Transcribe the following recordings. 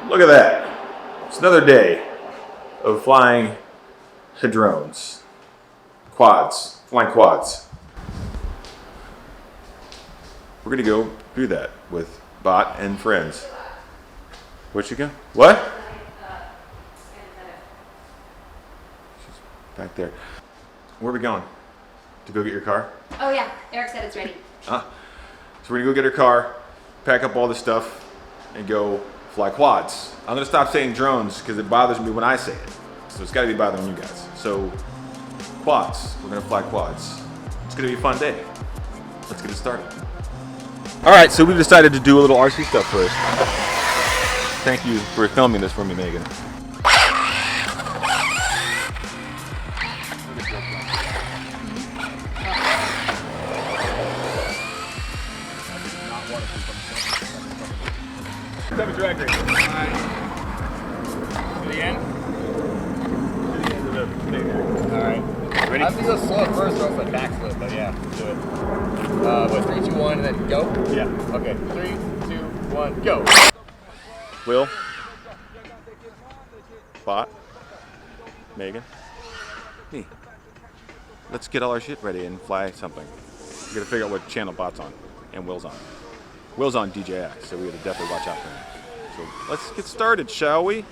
Look at that. It's another day of flying drones. Quads. Flying quads. We're gonna go do that with Bot and friends. Where'd she go? What? She's back there. Where are we going? To go get your car? Oh yeah, Eric said it's ready. So we're gonna go get her car, pack up all the stuff, and go fly quads. I'm gonna stop saying drones because it bothers me when I say it. So it's gotta be bothering you guys. So quads, we're gonna fly quads. It's gonna be a fun day. Let's get it started. All right, so we decided to do a little RC stuff first. Thank you for filming this for me, Megan. Let's have a drag race. Alright. To the end? To the end of the thing there. Alright. Ready? I have to go slow at first or else I backflip, but yeah, let's do it. What, 3, 2, 1, and then go? Yeah. Okay, 3, 2, 1, go! Will? Bot? Megan? Me. Let's get all our shit ready and fly something. We gotta figure out what channel Bot's on and Will's on. Will's on DJI, so we gotta definitely watch out for him. So let's get started, shall we?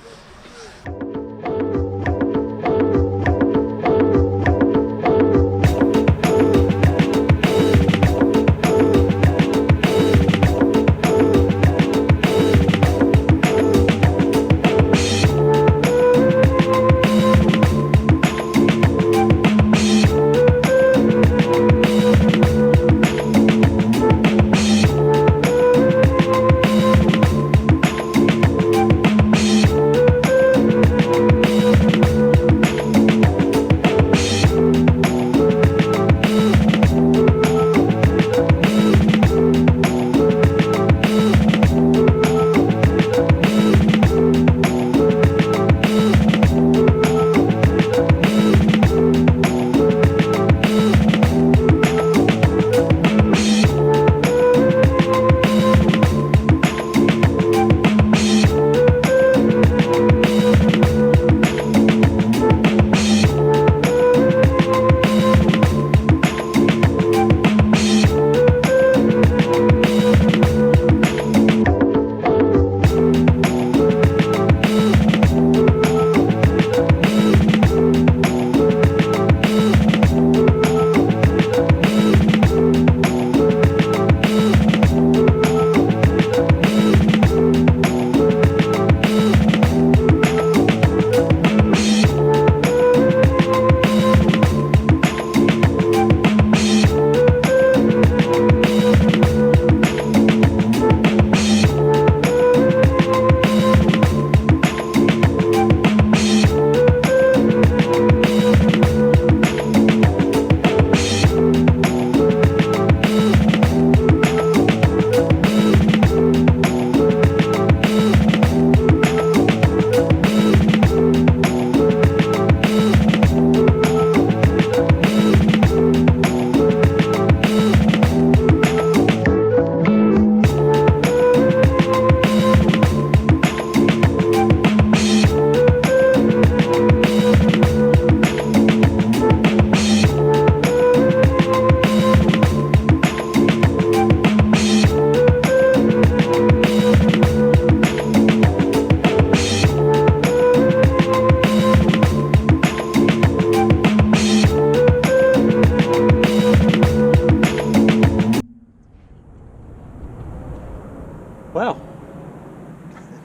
Wow.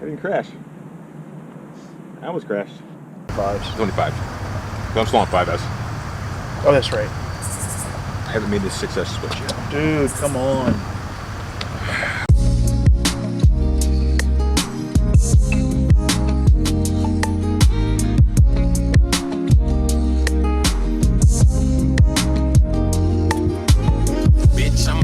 I didn't crash. I almost crashed. 5. It's only 5. So I'm still on 5S. Oh, that's right. I haven't made this 6S switch yet. Dude, come on. Bitch, I'm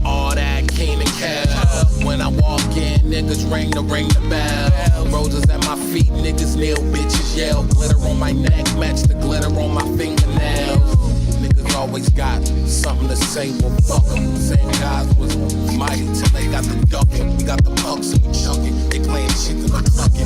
all that king and cow. When I walk in, niggas ring the bell. Roses at my feet, niggas kneel, bitches yell. Glitter on my neck, match the glitter on my fingernails. Niggas always got something to say, well fuck them. Same guys was mighty till they got the ducking. We got the pucks and we chucking. They playing shit and we tucking.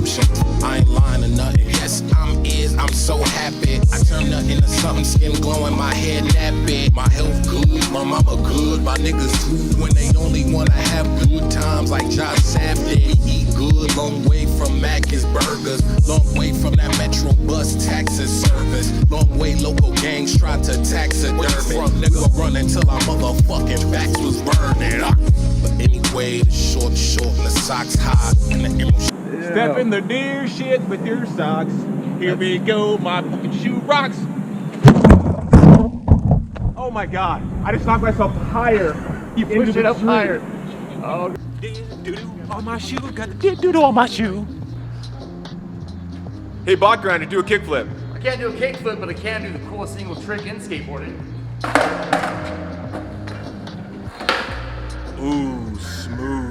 redemption. I ain't lying or nothing. Yes, I'm so happy. I turn nothing into something, skin glowing, my hair nappy. My health good, my mama good, my niggas too. When they only wanna have good times like Josh Safdie. We eat good, long way from Mac's Burgers. Long way from that Metro bus taxi service. Long way local gangs tried to taxidermy. Nigga run until our motherfucking backs was burning. But anyway, the short and the socks high and the emerald. Step in the deer shit with your socks. Here we go, my fucking shoe rocks. Oh my god, I just knocked myself higher. You pushed it up higher. Oh. Doo-doo on my shoe, got the doo-doo on my shoe. Hey, bot grinder, do a kickflip. I can't do a kickflip, but I can do the coolest single trick in skateboarding. Ooh, smooth.